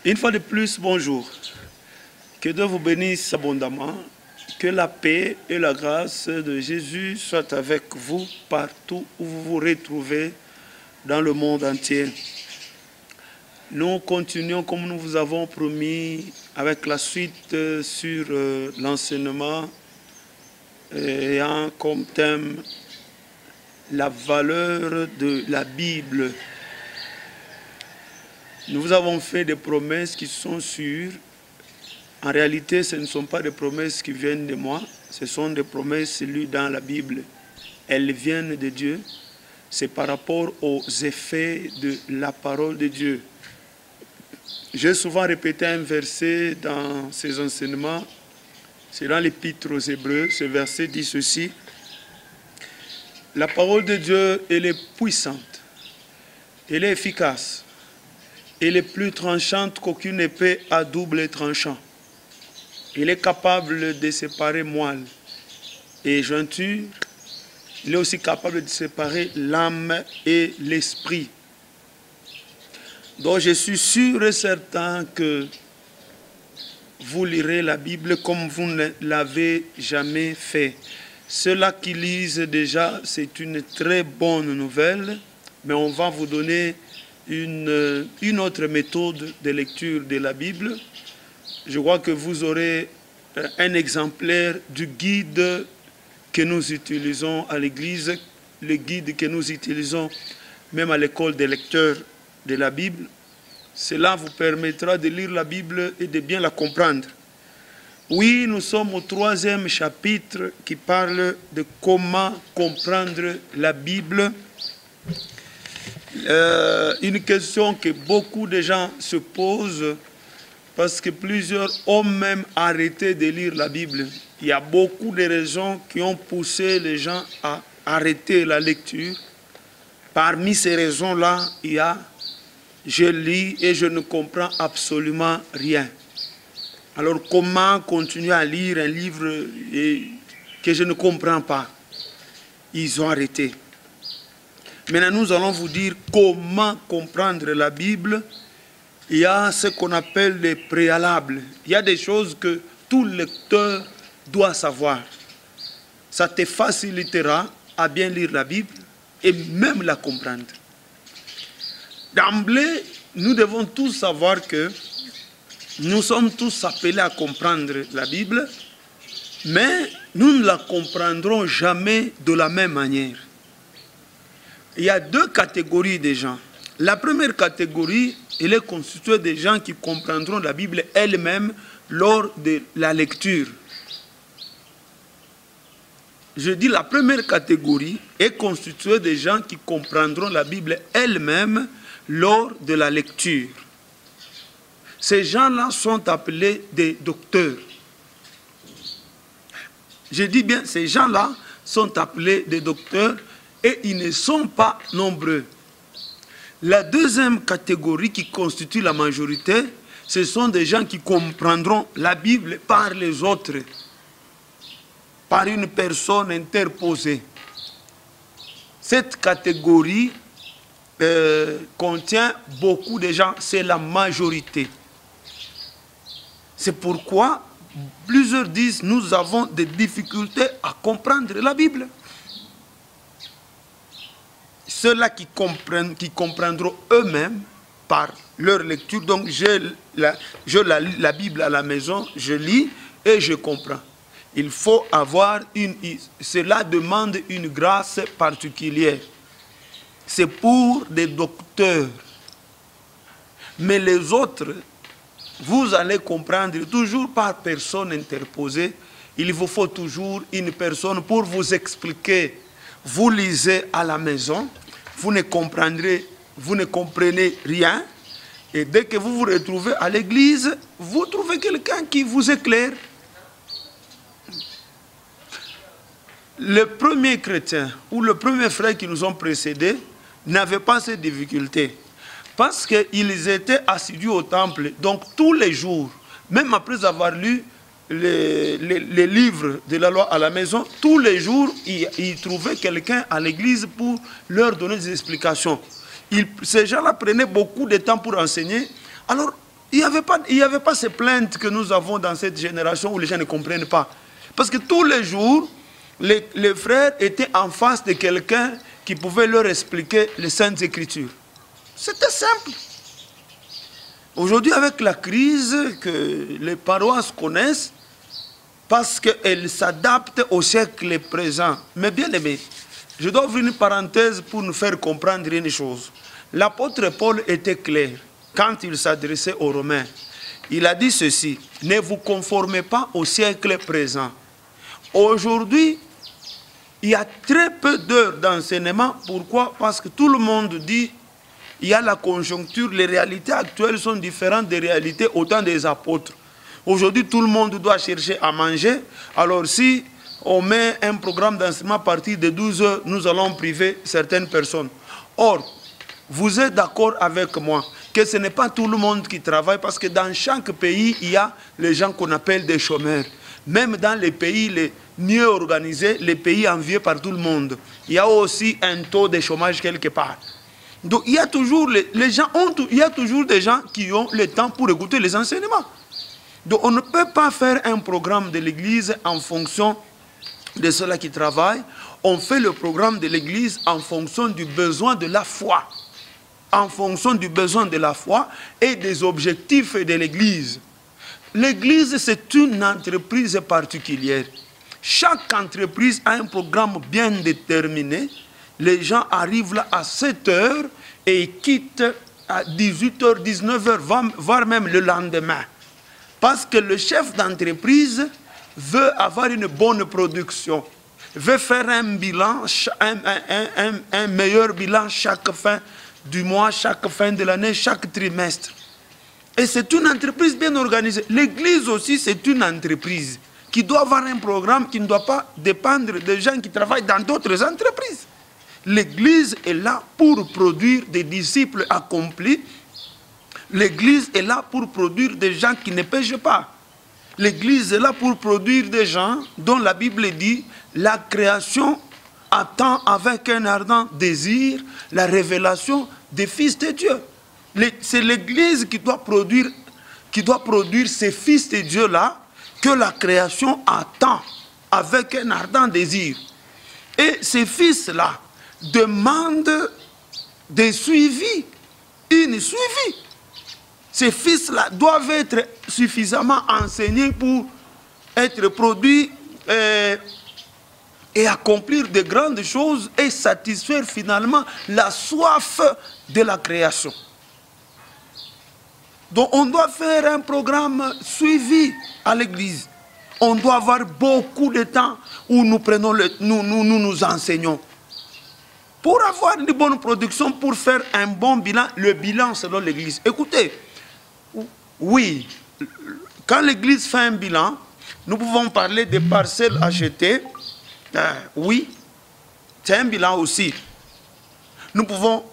Une fois de plus, bonjour. Que Dieu vous bénisse abondamment. Que la paix et la grâce de Jésus soient avec vous partout où vous vous retrouvez dans le monde entier. Nous continuons comme nous vous avons promis avec la suite sur l'enseignement ayant comme thème la valeur de la Bible. Nous vous avons fait des promesses qui sont sûres. En réalité, ce ne sont pas des promesses qui viennent de moi, ce sont des promesses lues dans la Bible. Elles viennent de Dieu. C'est par rapport aux effets de la parole de Dieu. J'ai souvent répété un verset dans ces enseignements. C'est dans l'Épître aux Hébreux. Ce verset dit ceci. La parole de Dieu, elle est puissante. Elle est efficace. Elle est plus tranchante qu'aucune épée à double tranchant. Elle est capable de séparer moelle et jointure. Il est aussi capable de séparer l'âme et l'esprit. Donc je suis sûr et certain que vous lirez la Bible comme vous ne l'avez jamais fait. Ceux-là qui lisent déjà, c'est une très bonne nouvelle, mais on va vous donner une autre méthode de lecture de la Bible. Je crois que vous aurez un exemplaire du guide que nous utilisons à l'église, le guide que nous utilisons même à l'école des lecteurs de la Bible. Cela vous permettra de lire la Bible et de bien la comprendre. Oui, nous sommes au 3e chapitre qui parle de comment comprendre la Bible. Une question que beaucoup de gens se posent parce que plusieurs ont même arrêté de lire la Bible. Il y a beaucoup de raisons qui ont poussé les gens à arrêter la lecture. Parmi ces raisons-là, il y a « je lis et je ne comprends absolument rien ». Alors comment continuer à lire un livre que je ne comprends pas? Ils ont arrêté. Maintenant, nous allons vous dire comment comprendre la Bible. Il y a ce qu'on appelle les préalables. Il y a des choses que tout lecteur doit savoir. Ça te facilitera à bien lire la Bible et même la comprendre. D'emblée, nous devons tous savoir que nous sommes tous appelés à comprendre la Bible, mais nous ne la comprendrons jamais de la même manière. Il y a deux catégories de gens. La première catégorie, elle est constituée des gens qui comprendront la Bible elle-même lors de la lecture. Je dis la première catégorie est constituée des gens qui comprendront la Bible elle-même lors de la lecture. Ces gens-là sont appelés des docteurs. Je dis bien, ces gens-là sont appelés des docteurs et ils ne sont pas nombreux. La deuxième catégorie qui constitue la majorité, ce sont des gens qui comprendront la Bible par les autres, par une personne interposée. Cette catégorie contient beaucoup de gens, c'est la majorité. C'est pourquoi plusieurs disent nous avons des difficultés à comprendre la Bible. Ceux-là qui comprendront eux-mêmes par leur lecture. Donc la Bible à la maison, je lis et je comprends. Il faut avoir cela demande une grâce particulière. C'est pour des docteurs. Mais les autres, vous allez comprendre toujours par personne interposée. Il vous faut toujours une personne pour vous expliquer. Vous lisez à la maison, vous ne comprenez rien. Et dès que vous vous retrouvez à l'église, vous trouvez quelqu'un qui vous éclaire. Le premier chrétien ou le premier frère qui nous ont précédés n'avait pas ces difficultés. Parce qu'ils étaient assidus au temple. Donc tous les jours, même après avoir lu les livres de la loi à la maison, tous les jours, ils trouvaient quelqu'un à l'église pour leur donner des explications. Ces gens-là prenaient beaucoup de temps pour enseigner. Alors, il n'y avait pas ces plaintes que nous avons dans cette génération où les gens ne comprennent pas. Parce que tous les jours, les frères étaient en face de quelqu'un qui pouvait leur expliquer les Saintes Écritures. C'était simple. Aujourd'hui, avec la crise que les paroisses connaissent, parce qu'elles s'adaptent au siècle présent. Mais bien aimé, je dois ouvrir une parenthèse pour nous faire comprendre une chose. L'apôtre Paul était clair quand il s'adressait aux Romains. Il a dit ceci: ne vous conformez pas au siècle présent. Aujourd'hui, il y a très peu d'heures d'enseignement. Pourquoi? Parce que tout le monde dit il y a la conjoncture, les réalités actuelles sont différentes des réalités au temps des apôtres. Aujourd'hui, tout le monde doit chercher à manger. Alors si on met un programme d'enseignement à partir de 12 heures, nous allons priver certaines personnes. Or, vous êtes d'accord avec moi que ce n'est pas tout le monde qui travaille, parce que dans chaque pays, il y a les gens qu'on appelle des chômeurs. Même dans les pays les mieux organisés, les pays enviés par tout le monde, il y a aussi un taux de chômage quelque part. Donc il y a toujours il y a toujours des gens qui ont le temps pour écouter les enseignements. Donc on ne peut pas faire un programme de l'église en fonction de ceux-là qui travaillent. On fait le programme de l'église en fonction du besoin de la foi. En fonction du besoin de la foi et des objectifs de l'église. L'église, c'est une entreprise particulière. Chaque entreprise a un programme bien déterminé. Les gens arrivent là à 7 heures et ils quittent à 18 h, 19 h, voire même le lendemain. Parce que le chef d'entreprise veut avoir une bonne production, veut faire un bilan, un meilleur bilan chaque fin du mois, chaque fin de l'année, chaque trimestre. Et c'est une entreprise bien organisée. L'église aussi, c'est une entreprise qui doit avoir un programme qui ne doit pas dépendre des gens qui travaillent dans d'autres entreprises. L'église est là pour produire des disciples accomplis. L'église est là pour produire des gens qui ne pêchent pas. L'église est là pour produire des gens dont la Bible dit la création attend avec un ardent désir la révélation des fils de Dieu. C'est l'église qui doit produire ces fils de Dieu-là que la création attend avec un ardent désir. Et ces fils-là demandent des suivis, une suivi. Ces fils-là doivent être suffisamment enseignés pour être produits et accomplir de grandes choses et satisfaire finalement la soif de la création. Donc on doit faire un programme suivi à l'église. On doit avoir beaucoup de temps où nous enseignons. Pour avoir une bonne production, pour faire un bon bilan, le bilan selon l'église. Écoutez, oui, quand l'église fait un bilan, nous pouvons parler des parcelles achetées. Oui, c'est un bilan aussi. Nous pouvons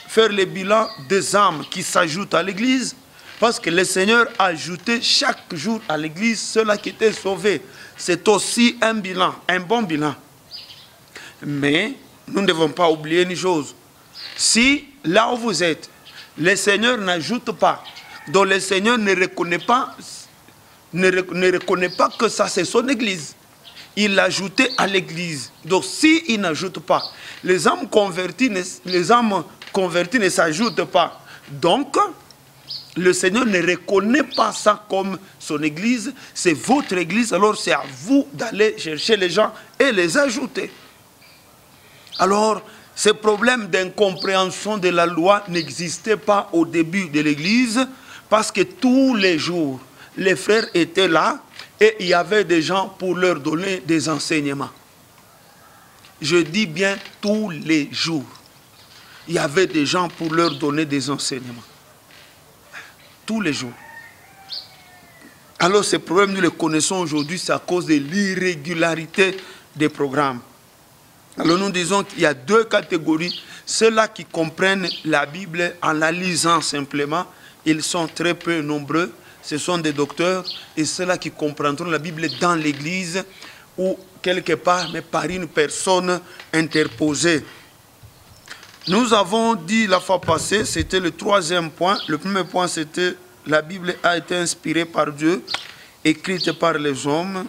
faire le bilan des âmes qui s'ajoutent à l'église, parce que le Seigneur a ajouté chaque jour à l'église ceux-là qui étaient sauvés. C'est aussi un bilan, un bon bilan. Mais nous ne devons pas oublier une chose. Si là où vous êtes, le Seigneur n'ajoute pas, donc le Seigneur ne reconnaît pas que ça c'est son église. Il l'a ajouté à l'église. Donc s'il n'ajoute pas, les âmes converties ne s'ajoutent pas. Donc, le Seigneur ne reconnaît pas ça comme son église. C'est votre église, alors c'est à vous d'aller chercher les gens et les ajouter. Alors, ce problème d'incompréhension de la loi n'existait pas au début de l'église, parce que tous les jours, les frères étaient là et il y avait des gens pour leur donner des enseignements. Je dis bien tous les jours. Il y avait des gens pour leur donner des enseignements. Tous les jours. Alors ces problèmes, nous les connaissons aujourd'hui, c'est à cause de l'irrégularité des programmes. Alors nous disons qu'il y a deux catégories. Ceux-là qui comprennent la Bible en la lisant simplement, ils sont très peu nombreux. Ce sont des docteurs. Et ceux-là qui comprendront la Bible dans l'église ou quelque part, mais par une personne interposée. Nous avons dit la fois passée, c'était le troisième point. Le premier point, c'était la Bible a été inspirée par Dieu, écrite par les hommes.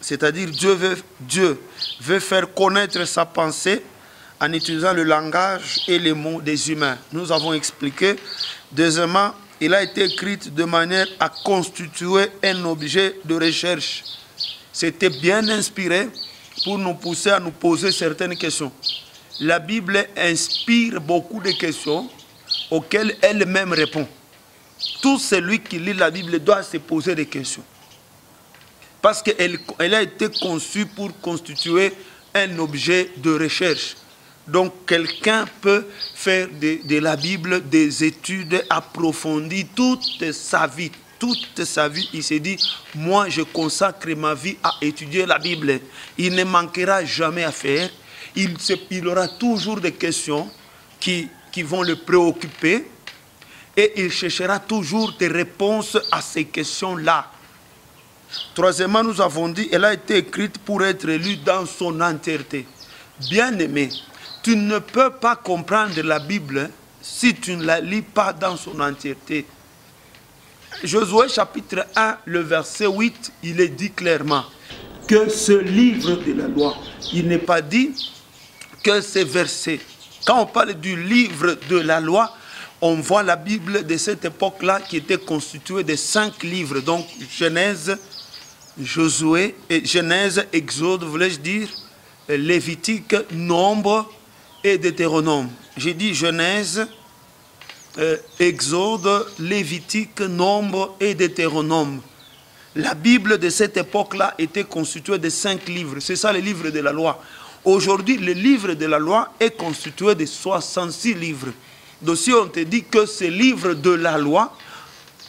C'est-à-dire Dieu veut faire connaître sa pensée en utilisant le langage et les mots des humains. Nous avons expliqué. Deuxièmement, il a été écrit de manière à constituer un objet de recherche. C'était bien inspiré pour nous pousser à nous poser certaines questions. La Bible inspire beaucoup de questions auxquelles elle-même répond. Tout celui qui lit la Bible doit se poser des questions. Parce qu'elle a été conçue pour constituer un objet de recherche. Donc quelqu'un peut faire de la Bible des études approfondies toute sa vie. Toute sa vie, il s'est dit, moi je consacre ma vie à étudier la Bible. Il ne manquera jamais à faire. Il aura toujours des questions qui vont le préoccuper. Et il cherchera toujours des réponses à ces questions-là. Troisièmement, nous avons dit, elle a été écrite pour être lue dans son entièreté. Bien-aimé, tu ne peux pas comprendre la Bible si tu ne la lis pas dans son entièreté. Josué chapitre 1, le verset 8, il est dit clairement que ce livre de la loi, il n'est pas dit que ces versets. Quand on parle du livre de la loi, on voit la Bible de cette époque-là qui était constituée de 5 livres. Donc Genèse, Josué, Genèse, Exode, voulais-je dire, Lévitique, Nombre et Deutéronome. J'ai dit Genèse, Exode, Lévitique, Nombre et Deutéronome. La Bible de cette époque-là était constituée de 5 livres. C'est ça le livre de la loi. Aujourd'hui, le livre de la loi est constitué de 66 livres. Donc si on te dit que ce livre de la loi,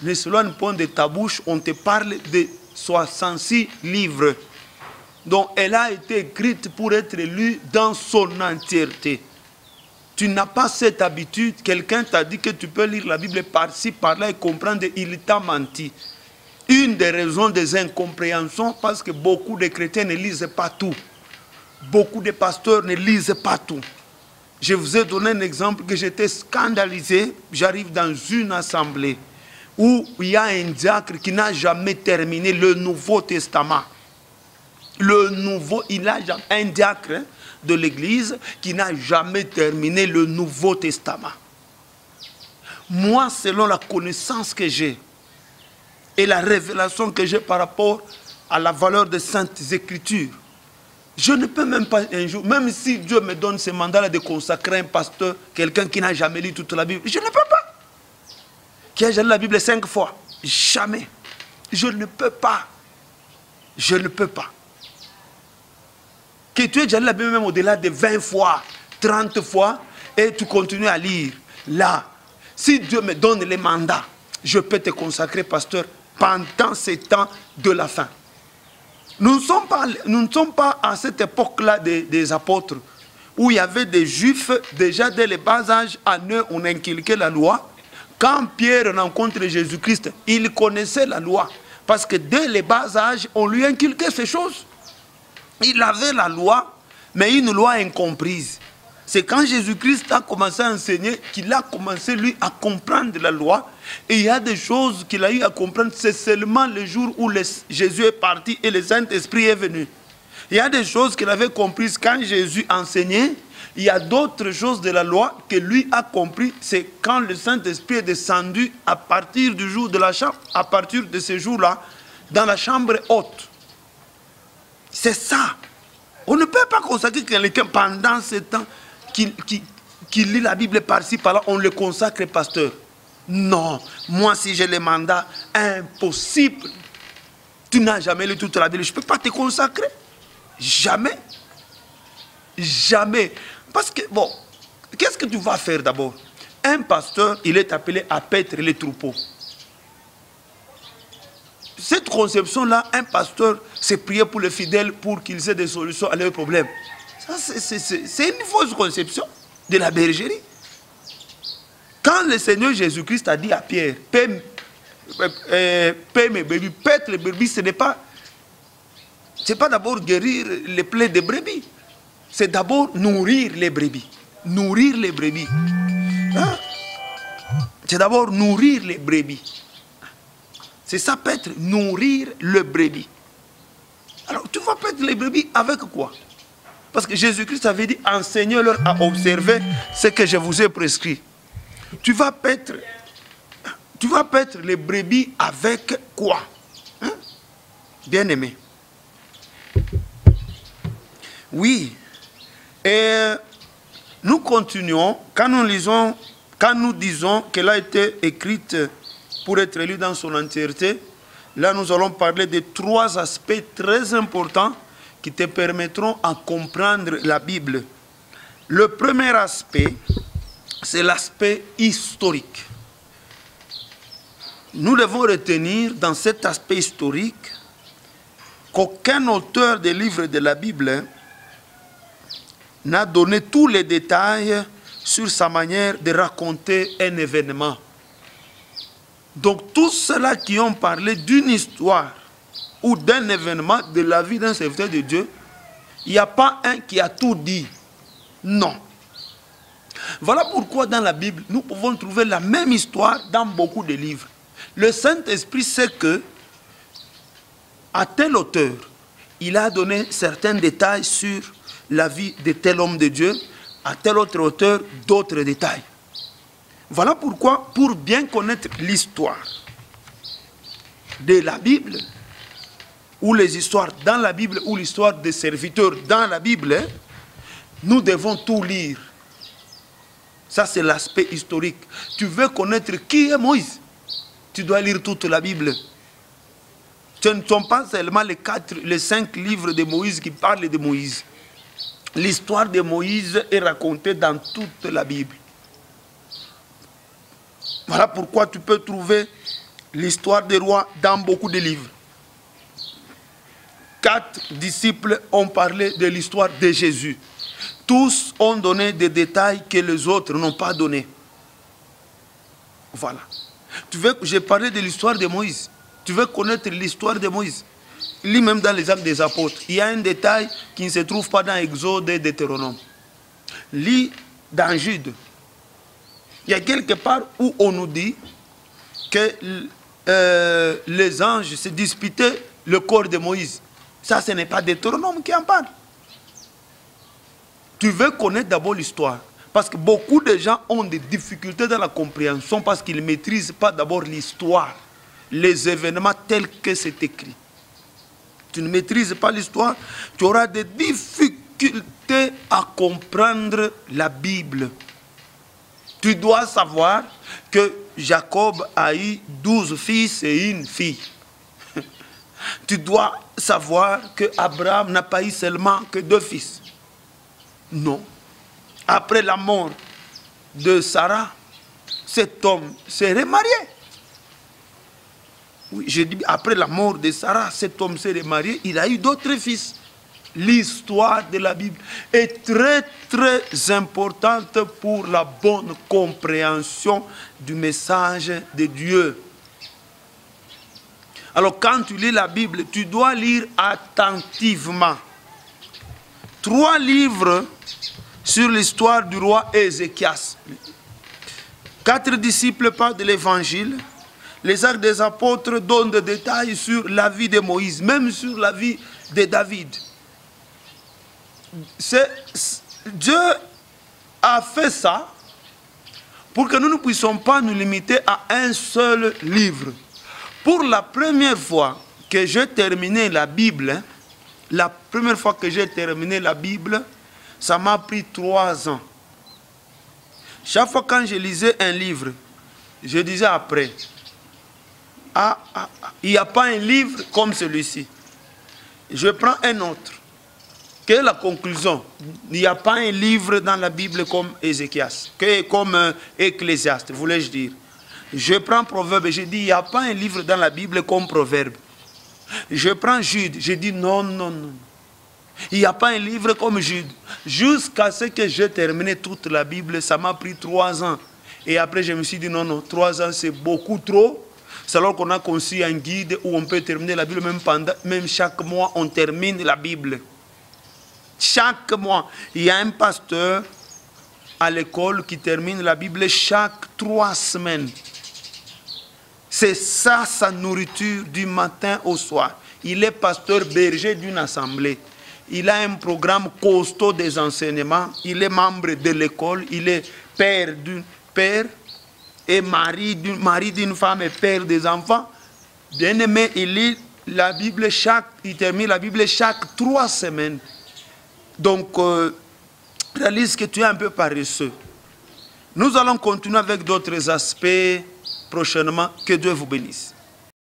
ne s'éloigne point de ta bouche, on te parle de 66 livres. Donc elle a été écrite pour être lue dans son entièreté. Tu n'as pas cette habitude, quelqu'un t'a dit que tu peux lire la Bible par-ci, par-là et comprendre, il t'a menti. Une des raisons des incompréhensions, parce que beaucoup de chrétiens ne lisent pas tout. Beaucoup de pasteurs ne lisent pas tout. Je vous ai donné un exemple que j'étais scandalisé. J'arrive dans une assemblée où il y a un diacre qui n'a jamais terminé le Nouveau Testament. Il a un diacre de l'église qui n'a jamais terminé le Nouveau Testament. Moi, selon la connaissance que j'ai et la révélation que j'ai par rapport à la valeur des Saintes Écritures, je ne peux même pas un jour, même si Dieu me donne ce mandat-là de consacrer un pasteur, quelqu'un qui n'a jamais lu toute la Bible, je ne peux pas. Qui a déjà lu la Bible 5 fois? Jamais. Je ne peux pas. Je ne peux pas. Que tu aies déjà lu la Bible même au-delà de 20 fois, 30 fois, et tu continues à lire. Là, si Dieu me donne les mandats, je peux te consacrer, pasteur, pendant ces temps de la fin. Nous ne sommes pas à cette époque-là des apôtres, où il y avait des juifs, déjà dès le bas âge, à eux, on inculquait la loi. Quand Pierre rencontre Jésus-Christ, il connaissait la loi. Parce que dès le bas âge, on lui inculquait ces choses. Il avait la loi, mais une loi incomprise. C'est quand Jésus-Christ a commencé à enseigner qu'il a commencé, lui, à comprendre la loi. Et il y a des choses qu'il a eu à comprendre. C'est seulement le jour où Jésus est parti et le Saint-Esprit est venu. Il y a des choses qu'il avait comprises quand Jésus enseignait. Il y a d'autres choses de la loi que lui a compris. C'est quand le Saint-Esprit est descendu à partir du jour de la chambre, à partir de ce jour-là, dans la chambre haute. C'est ça. On ne peut pas consacrer quelqu'un pendant ce temps qui lit la Bible par-ci, par-là, on le consacre pasteur. Non, moi si j'ai le mandat, impossible. Tu n'as jamais lu toute la Bible, je ne peux pas te consacrer. Jamais. Jamais. Parce que, bon, qu'est-ce que tu vas faire d'abord? Un pasteur, il est appelé à paître les troupeaux. Cette conception-là, un pasteur, c'est prier pour les fidèles pour qu'ils aient des solutions à leurs problèmes. C'est une fausse conception de la bergerie. Quand le Seigneur Jésus-Christ a dit à Pierre, paie mes brebis, paître les brebis, ce n'est pas d'abord guérir les plaies des brebis. C'est d'abord nourrir les brebis. nourrir les brebis. Hein? C'est d'abord nourrir les brebis. C'est ça, paître, nourrir le brebis. Alors, tu vas paître les brebis avec quoi? Parce que Jésus-Christ avait dit, enseignez-leur à observer ce que je vous ai prescrit. Tu vas paître les brebis avec quoi? Hein? Bien-aimé. Oui. Et nous continuons, quand nous disons qu'elle a été écrite pour être lue dans son entièreté, là nous allons parler de 3 aspects très importants qui te permettront de comprendre la Bible. Le premier aspect, c'est l'aspect historique. Nous devons retenir dans cet aspect historique qu'aucun auteur des livres de la Bible n'a donné tous les détails sur sa manière de raconter un événement. Donc tous ceux-là qui ont parlé d'une histoire ou d'un événement de la vie d'un serviteur de Dieu, il n'y a pas un qui a tout dit. Non. Voilà pourquoi dans la Bible, nous pouvons trouver la même histoire dans beaucoup de livres. Le Saint-Esprit sait que à tel auteur, il a donné certains détails sur la vie de tel homme de Dieu, à tel autre auteur, d'autres détails. Voilà pourquoi, pour bien connaître l'histoire de la Bible, ou les histoires dans la Bible, ou l'histoire des serviteurs dans la Bible, nous devons tout lire. Ça, c'est l'aspect historique. Tu veux connaître qui est Moïse, tu dois lire toute la Bible. Ce ne sont pas seulement les 5 livres de Moïse qui parlent de Moïse. L'histoire de Moïse est racontée dans toute la Bible. Voilà pourquoi tu peux trouver l'histoire des rois dans beaucoup de livres. 4 disciples ont parlé de l'histoire de Jésus. Tous ont donné des détails que les autres n'ont pas donnés. Voilà. Tu veux que j'ai parlé de l'histoire de Moïse? Tu veux connaître l'histoire de Moïse? Lis même dans les Actes des Apôtres. Il y a un détail qui ne se trouve pas dans Exode et Deutéronome. Lis dans Jude. Il y a quelque part où on nous dit que les anges se disputaient le corps de Moïse. Ça, ce n'est pas Deutéronome qui en parle. Tu veux connaître d'abord l'histoire. Parce que beaucoup de gens ont des difficultés dans la compréhension parce qu'ils ne maîtrisent pas d'abord l'histoire, les événements tels que c'est écrit. Tu ne maîtrises pas l'histoire, tu auras des difficultés à comprendre la Bible. Tu dois savoir que Jacob a eu 12 fils et une fille. Tu dois savoir que Abraham n'a pas eu seulement que 2 fils. Non. Après la mort de Sarah, cet homme s'est remarié. Oui, je dis, après la mort de Sarah, cet homme s'est remarié, il a eu d'autres fils. L'histoire de la Bible est très très importante pour la bonne compréhension du message de Dieu. Alors quand tu lis la Bible, tu dois lire attentivement. 3 livres sur l'histoire du roi Ézéchias. 4 disciples parlent de l'évangile. Les Actes des Apôtres donnent des détails sur la vie de Moïse, même sur la vie de David. Dieu a fait ça pour que nous ne puissions pas nous limiter à un seul livre. Pour la première fois que j'ai terminé la Bible, ça m'a pris 3 ans. Chaque fois quand je lisais un livre, je disais après, il n'y a pas un livre comme celui-ci. Je prends un autre. Quelle est la conclusion? Il n'y a pas un livre dans la Bible comme Ézéchias, comme Ecclésiaste, voulais-je dire. Je prends Proverbe, je dis, il n'y a pas un livre dans la Bible comme Proverbe. Je prends Jude, je dis non, non, non. Il n'y a pas un livre comme Jude. Jusqu'à ce que j'ai terminé toute la Bible, ça m'a pris 3 ans. Et après, je me suis dit, non, non, 3 ans, c'est beaucoup trop. C'est alors qu'on a conçu un guide où on peut terminer la Bible, même chaque mois, on termine la Bible. Chaque mois, il y a un pasteur à l'école qui termine la Bible chaque 3 semaines. C'est ça sa nourriture du matin au soir. Il est pasteur berger d'une assemblée. Il a un programme costaud des enseignements. Il est membre de l'école. Il est père et mari d'une femme et père des enfants. Bien-aimé, il lit la Bible il termine la Bible chaque 3 semaines. Donc, réalise que tu es un peu paresseux. Nous allons continuer avec d'autres aspects prochainement. Que Dieu vous bénisse.